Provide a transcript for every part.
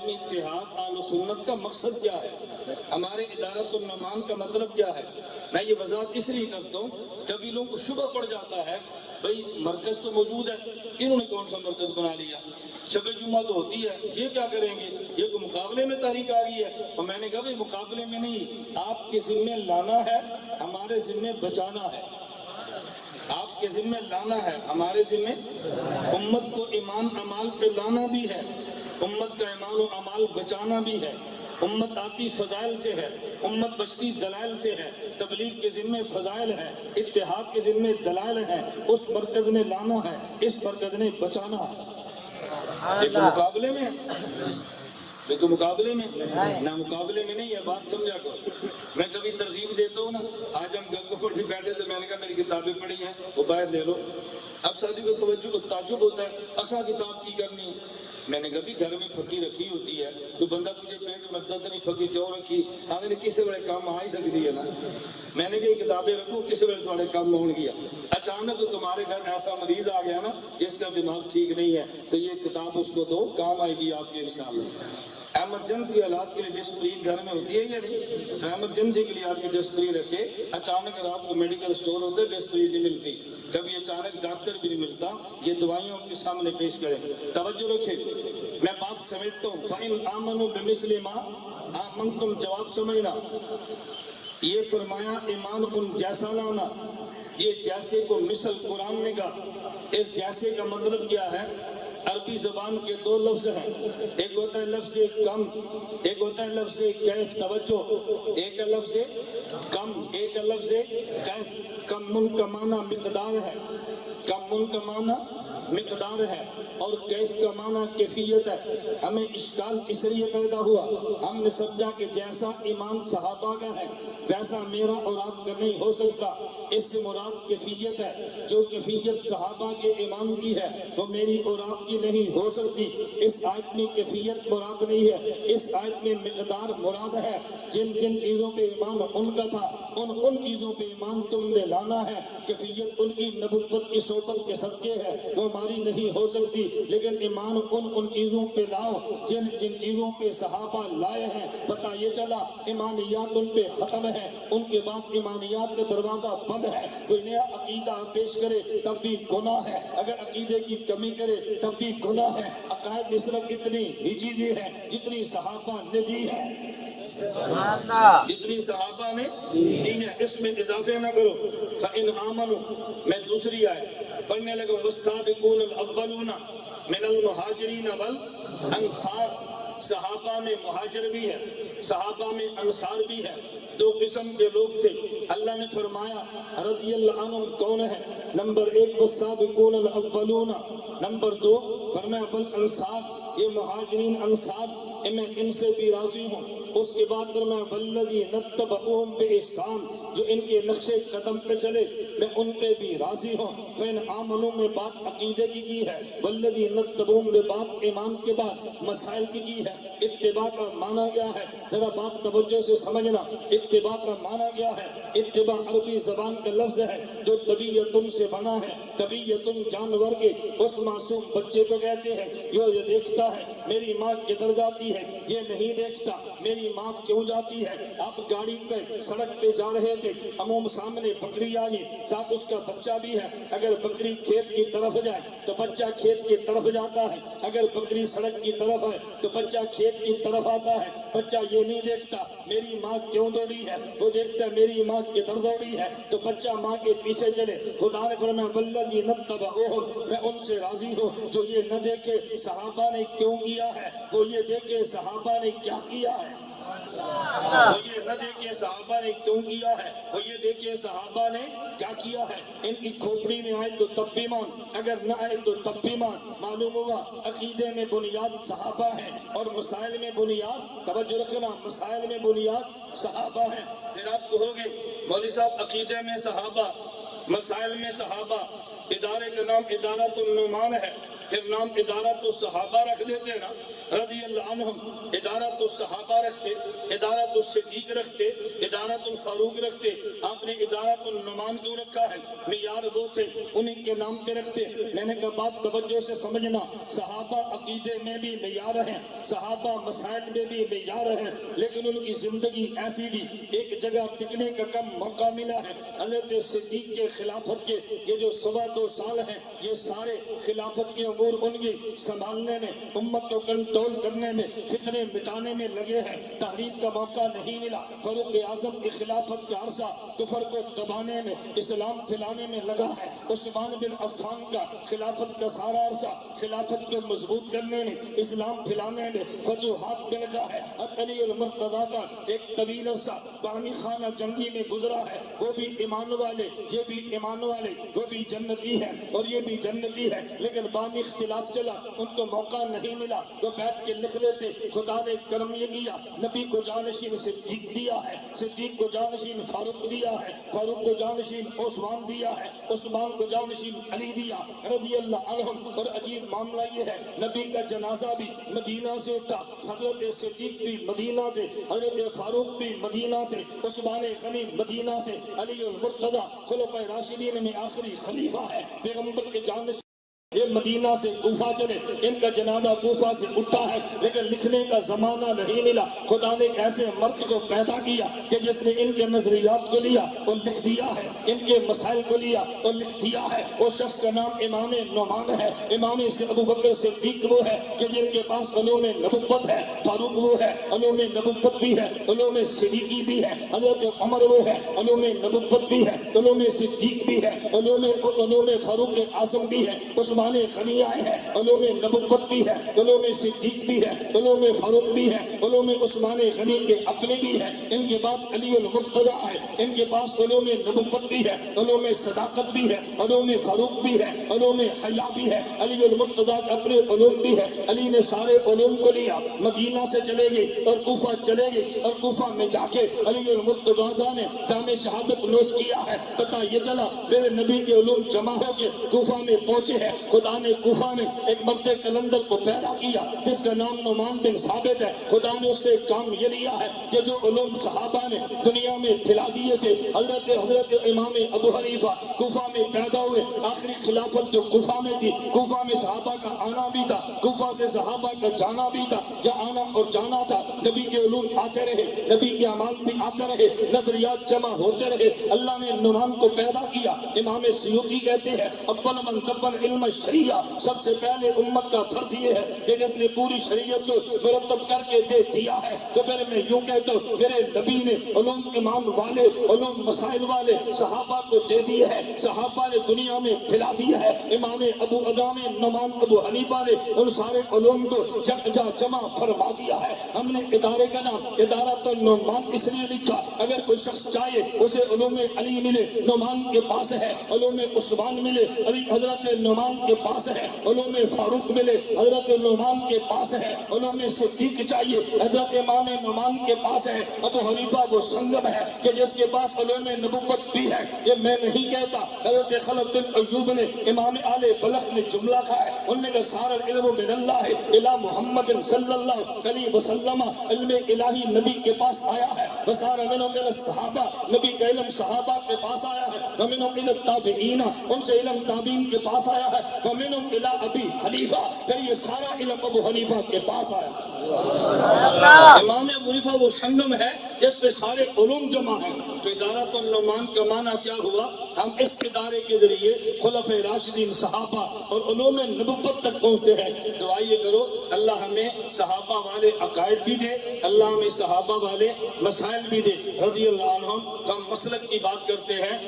عالمی اتحاد اہل سنت کا مقصد کیا ہے، ہمارے ادارت النعمان کا مطلب کیا ہے؟ میں یہ وضاحت اس لیے کرتا ہوں، کبھی لوگوں کو شبہ پڑ جاتا ہے بھئی مرکز تو موجود ہے، انہوں نے کون سا مرکز بنا لیا، شب جمعہ تو ہوتی ہے، یہ کیا کریں گے، یہ تو مقابلے میں تحریک آ گئی ہے۔ اور میں نے کہا بھئی مقابلے میں نہیں، آپ کے ذمہ لانا ہے، ہمارے ذمہ بچانا ہے۔ آپ کے ذمہ لانا ہے، ہمارے ذمہ امت کو ایمان اعمال پہ لانا بھی ہے، امت کا ایمان و اعمال بچانا بھی ہے۔ امت آتی فضائل سے ہے، امت بچتی دلائل سے ہے۔ تبلیغ کے ذمہ فضائل ہے، اتحاد کے ذمہ دلائل ہے۔ اس مرکز نے لانا ہے، اس مرکز نے بچانا ہے۔ ایک مقابلے میں، ایک مقابلے میں نہ، مقابلے میں نہیں ہے، بات سمجھا کرو۔ میں کبھی ترغیب دیتا ہوں نا، آج ہم گھر کو بیٹھے تو میں نے کہا میری کتابیں پڑھی ہیں، وہ باہر لے لو۔ اب ساتھی کو توجہ کو تعجب ہوتا ہے، اصا کتاب کی کرنی ہے۔ میں نے کبھی گھر میں پھکی رکھی ہوتی ہے، تو بندہ مجھے پیٹ میں درد نہیں، پھکی کیوں رکھی؟ آگے کسی بڑے کام آ ہی سکتی ہے نا۔ میں نے کہا کتابیں رکھو، کسی بڑے تھوڑے کام ہو گیا۔ اچانک تمہارے گھر ایسا مریض آ گیا نا جس کا دماغ ٹھیک نہیں ہے، تو یہ کتاب اس کو دو، کام آئے گی آپ کے انشاءاللہ۔ ایمرجنسی حالات کے لیے ڈسپلین گھر میں ہوتی ہے یا نہیں؟ تو ایمرجنسی کے لیے آدمی ڈسپلین رکھے۔ اچانک رات کو میڈیکل سٹور ہوتے ڈسپلین نہیں ملتی، کبھی اچانک ڈاکٹر بھی نہیں ملتا، یہ دوائیوں کے سامنے پیش کریں۔ توجہ رکھے، میں بات سمجھتا ہوں۔ فَإِنْ آمَنُوا بِمِثْلِ مَا آمَنْتُمْ، جواب سمجھنا۔ یہ فرمایا ایمان ان جیسا لانا، یہ جیسے کو مثل قرآن نے کہا۔ اس جیسے کا مطلب کیا ہے؟ عربی زبان کے دو لفظ ہیں، ایک ہوتا ہے لفظ کم، ایک ہوتا ہے لفظ کیف۔ توجہ، ایک لفظ کم، ایک لفظ کیف۔ کم من کا معنی مقدار ہے، کم من کا معنی مقدار ہے، اور کیف کا معنی کیفیت ہے۔ ہمیں اشکال اس لیے پیدا ہوا، ہم نے سمجھا کہ جیسا ایمان صحابہ کا ہے ویسا میرا اور آپ کا نہیں ہو سکتا۔ اس سے مراد کیفیت ہے، جو کیفیت صحابہ کے ایمان کی ہے وہ میری اور آپ کی نہیں ہو سکتی۔ اس آیت میں کیفیت مراد نہیں ہے، اس آیت میں مقدار مراد ہے۔ جن جن چیزوں پہ ایمان ان کا تھا، ان چیزوں پہ ایمان تم نے لانا ہے۔ کیفیت ان کی نبوت کی صحبت کے صدقے ہے، وہ ہماری نہیں ہو سکتی، لیکن ایمان ان چیزوں پہ لاؤ جن جن چیزوں پہ صحابہ لائے ہیں۔ پتہ یہ چلا ایمانیات ان پہ ختم ہے، ان کے بعد ایمانیات کا دروازہ بند ہے۔ کوئی نیا عقیدہ پیش کرے تب بھی گناہ ہے، اگر عقیدے کی کمی کرے تب بھی گناہ ہے۔ عقائد میں صرف اتنی ہی چیزیں ہیں جتنی صحابہ نے دی ہے، جتنی صحابہ نے دی ہے، اس میں اضافے نہ کرو۔ فَإِنْ آمَنُوا، میں دوسری آیت پڑھنے لگا، وَالسَّابِقُونَ الْأَوَّلُونَ مِنَ الْمُهَاجِرِينَ وَالْأَنصَارِ۔ صحابہ میں مہاجر بھی ہے، صحابہ میں انصار بھی ہے، دو قسم کے لوگ تھے۔ اللہ نے فرمایا رضی اللہ عنہم کون ہے؟ نمبر ایک والسابقون الاولون، نمبر دو فرمایا والانصار، یہ مہاجرین انصار میں ان سے بھی راضی ہوں۔ اس کے بعد فرمایا والذین اتبعوہم بإحسان، جو ان کے نقش قدم پہ چلے میں ان پہ بھی راضی ہوں۔ فإن آمنوا میں بات عقیدے کی ہے، والذین اتبعوہم میں بات ایمان کے بعد مسائل کی ہے۔ اتباع کا معنی کیا ہے؟ ذرا بات توجہ سے سمجھنا۔ اتباع کا معنی کیا ہے؟ اتباع عربی زبان کا لفظ ہے جو طبیعتن سے بنا ہے۔ طبیعتن جانور کے اس معصوم بچے کو کہتے ہیں جو یہ دیکھتا ہے میری ماں کدھر جاتی ہے، یہ نہیں دیکھتا میری ماں کیوں جاتی ہے۔ آپ گاڑی پہ سڑک پہ جا رہے تھے، عموم سامنے بکری آئی، ساتھ اس کا بچہ بھی ہے۔ اگر بکری کھیت کی طرف جائے تو بچہ کھیت کی طرف جاتا ہے، اگر بکری سڑک کی طرف ہے تو بچہ کھیت کی طرف آتا ہے۔ بچہ یہ نہیں دیکھتا میری ماں کیوں دوڑی ہے، وہ دیکھتا ہے میری ماں کدھر دوڑی ہے، تو بچہ ماں کے پیچھے چلے۔ خدا نے فرمایا والذین اتبعوہم، میں ان سے راضی ہوں جو یہ نہ دیکھے صحابہ نے کیوں کیا ہے، وہ یہ دیکھے صحابہ نے کیا کیا ہے۔ وہ یہ نہ دیکھے صحابہ نے کیوں کیا ہے، وہ یہ دیکھے صحابہ نے کیا کیا ہے۔ ان کی کھوپڑی میں آئے تو تب بھی مان، اگر نہ آئے تو تب بھی مان۔ معلوم ہوا عقیدے میں بنیاد صحابہ ہے اور مسائل میں بنیاد، توجہ رکھنا، مسائل میں بنیاد صحابہ ہے۔ پھر آپ کہو گے مولوی صاحب عقیدے میں صحابہ، مسائل میں صحابہ، ادارے کا نام ادارت النعمان ہے، پھر نام ادارت الصحابہ رکھ دیتے ہیں نا۔ رضی اللہ عنہم ادارت الصحابہ رکھتے، ادارت الصدیق رکھتے، ادارت الفاروق رکھتے، آپ نے ادارت النعمان کیوں رکھا ہے؟ معیار وہ تھے انہیں کے نام پہ رکھتے۔ میں نے کہا بات توجہ سے سمجھنا، صحابہ عقیدے میں بھی معیار ہیں، صحابہ مسائل میں بھی معیار ہیں، لیکن ان کی زندگی ایسی بھی ایک جگہ ٹکنے کا کم موقع ملا ہے۔ حضرت صدیق کے خلافت کے یہ جو 2.25 سال ہیں، یہ سارے خلافت کے امور ان کی سنبھالنے میں، امت کو کنٹرول کرنے میں، فتنے مٹانے میں لگے ہیں۔ تحریف کا موقع نہیں ملا۔ فاروق اعظم کی خلافت کا عرصہ کفر کو دبانے میں، اسلام پھیلانے میں لگا ہے۔ عثمان بن عفان کا خلافت کا سارا عرصہ خلافت کو مضبوط کرنے میں، اسلام پھیلانے میں، فتوحات میں لگا ہے۔ علی المرتضیٰ کا ایک طویل عرصہ بامی خانہ جنگی میں گزرا ہے، وہ بھی ایمان والے، یہ بھی ایمان والے، وہ بھی جنتی ہے اور یہ بھی جنتی ہے، لیکن بامی اختلاف چلا، ان کو موقع نہیں ملا، وہ بیٹھ کے لکھ لیتے۔ خدا نے کرم یہ کیا، نبی کو جانشین صدیق دیا ہے، صدیق کو جانشین فاروق دیا ہے، فاروق کو جانشین عثمان دیا ہے، عثمان کو جانشین علی دیا رضی اللہ عنہم۔ اور عجیب معاملہ یہ ہے، نبی کا جنازہ بھی مدینہ سے اٹھا، حضرت صدیق بھی مدینہ سے، حضرت فاروق بھی مدینہ سے، عثمان غنی مدینہ سے، علی المرتضیٰ خلفائے راشدین میں آخری خلیفہ ہے، پیغمبر کے جانشین۔ یہ مدینہ سے کوفہ چلے، ان کا جنازہ کوفہ سے اٹھا ہے، لیکن لکھنے کا زمانہ نہیں ملا۔ خدا نے ایسے مرد کو پیدا کیا کہ جس نے ان کے نظریات کو لیا اور لکھ دیا ہے، ان کے مسائل کو لیا اور لکھ دیا ہے۔ وہ شخص کا نام امام نعمان ہے۔ امام سے ابو بکر صدیق وہ ہے کہ جن کے پاس علوم نبوت ہے، فاروق وہ ہے علوم نبوت بھی ہے، علوم صدیقی بھی ہے، حضرت عمر وہ ہے علوم نبوت بھی ہے، علوم صدیق بھی ہے، علوم فاروق اعظم بھی ہے، عثمان غنی آئے ہیں، علوم نبوت بھی ہے، علوم صدیق بھی ہے، علوم فاروق بھی ہے، علوم عثمان غنی کے عقلی بھی ہے۔ ان کے بعد علی المرتضیٰ ہے، ان کے پاس علوم نبوت بھی ہے، علوم صداقت بھی ہے، علوم فاروق بھی ہے، علوم حیا بھی ہے، علی المرتضیٰ کے اپنے علوم بھی ہے۔ علی نے سارے علوم کو لیا، مدینہ سے چلے گئے اور کوفہ چلے گئے، اور کوفہ میں جا کے علی المرتضیٰ نے جام شہادت نوش کیا ہے۔ پتہ یہ چلا میرے نبی کے علوم جمع ہو کے کوفہ میں پہنچے ہیں۔ خدا نے کوفہ میں ایک مرد کلندر کو پیدا کیا جس کا نام نعمان بن ثابت ہے۔ خدا نے اس سے کام یہ لیا ہے کہ جو علوم صحابہ نے دنیا میں پھیلا دیے تھے، حضرت امام ابو حنیفہ کوفہ میں پیدا ہوئے، آخری خلافت جو کوفہ میں تھی، کوفہ میں صحابہ کا آنا بھی تھا، کوفہ سے صحابہ کا جانا بھی تھا، یا آنا اور جانا تھا۔ نبی کے علوم آتے رہے، نبی کے اعمال بھی آتے رہے، نظریات جمع ہوتے رہے۔ اللہ نے نعمان کو پیدا کیا۔ امام سیوطی کہتے ہیں اول من دبر علم شریعہ، سب سے پہلے امت کا فرض یہ ہے کہ جس نے پوری شریعت کو مرتب کر کے دے دیا ہے۔ تو پھر میں یوں کہتا ہوں میرے نبی نے علوم امام والے، علوم مسائل والے صحابہ کو دے دیے ہیں، صحابہ نے دنیا میں پھیلا دیا ہے۔ امام نعمان ابو حنیفہ نے ان سارے علوم کو یکجا جمع فرما دیا ہے۔ ہم نے ادارے کا نام ادارۃ النعمان اس لیے لکھا، اگر کوئی شخص چاہے اسے علوم علی ملے، نعمان کے پاس ہے، علوم عثمان ملے، علی حضرت نعمان کے پاس ہے، علوم فاروق ملے، حضرت نعمان کے پاس ہے، علوم صدیق چاہیے، حضرت امام نعمان کے پاس ہے۔ ابو حنیفہ وہ سنگم ہے کہ جس کے پاس علوم نبوت بھی ہے۔ یہ میں نہیں کہتا، حضرت خلف بن ایوب نے امام آل بلخ نے جملہ کہا ہے، انہوں نے کہا سارا العلم من اللہ الی محمد صلی اللہ علیہ وسلم، علم الہی نبی کے پاس آیا ہے، وسارا منہم الی الصحابہ، نبی کا علم صحابہ کے پاس آیا ہے، ومنہم الی التابعین، ان سے علم تابعین کے پاس آیا ہے، ومنہم الی ابی حنیفہ، پھر یہ سارا علم ابو حنیفہ کے پاس آیا ہے۔ امام ابو حنیفہ وہ سنگم ہے جس پہ سارے علوم جمع ہیں۔ تو ادارۃ النعمان کا معنی کیا ہوا؟ ہم اس ادارے کے ذریعے خلفائے راشدین، صحابہ اور علوم نبوت تک پہنچتے ہیں۔ دعا یہ کرو اللہ ہمیں صحابہ والے عقائد بھی دے، اللہ ہمیں صحابہ والے مسائل بھی دے رضی اللہ عنہم۔ تو ہم مسلک کی بات کرتے ہیں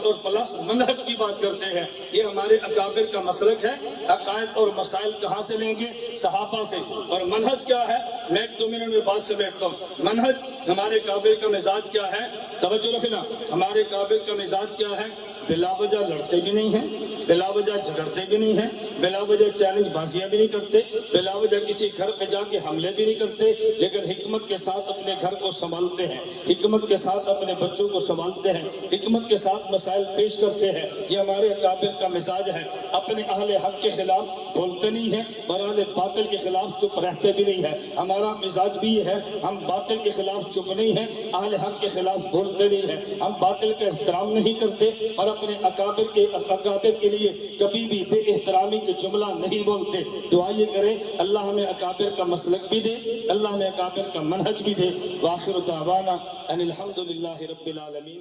اور پلس منہج کی بات کرتے ہیں۔ یہ ہمارے اکابر کا مسلک ہے۔ عقائد اور مسائل کہاں سے لیں گے؟ صحابہ سے۔ اور منہج کیا ہے؟ میں ایک 2 منٹ میں بات سے بیٹھتا ہوں۔ منہج ہمارے کابر کا مزاج کیا ہے؟ توجہ رکھنا، ہمارے کابر کا مزاج کیا ہے؟ بلا وجہ لڑتے بھی نہیں ہیں، بلا وجہ جھگڑتے بھی نہیں ہیں، بلا وجہ چیلنج بازیاں بھی نہیں کرتے، بلا وجہ کسی گھر پہ جا کے حملے بھی نہیں کرتے، لیکن حکمت کے ساتھ اپنے گھر کو سنبھالتے ہیں، حکمت کے ساتھ اپنے بچوں کو سنبھالتے ہیں، حکمت کے ساتھ مسائل پیش کرتے ہیں۔ یہ ہمارے اکابر کا مزاج ہے۔ اپنے اہل حق کے خلاف بولتے نہیں ہیں اور اہل باطل کے خلاف چپ رہتے بھی نہیں ہیں۔ ہمارا مزاج بھی یہ ہے، ہم باطل کے خلاف چپ نہیں ہیں، اہل حق کے خلاف بولتے نہیں ہیں، ہم باطل کا احترام نہیں کرتے اور اپنے اکابر کے لیے کبھی بھی بے احترامی کے جملہ نہیں بولتے۔ دعا یہ کریں اللہ ہمیں اکابر کا مسلک بھی دے، اللہ ہمیں اکابر کا منہج بھی دے۔ وآخر دعوانا ان الحمدللہ رب العالمین۔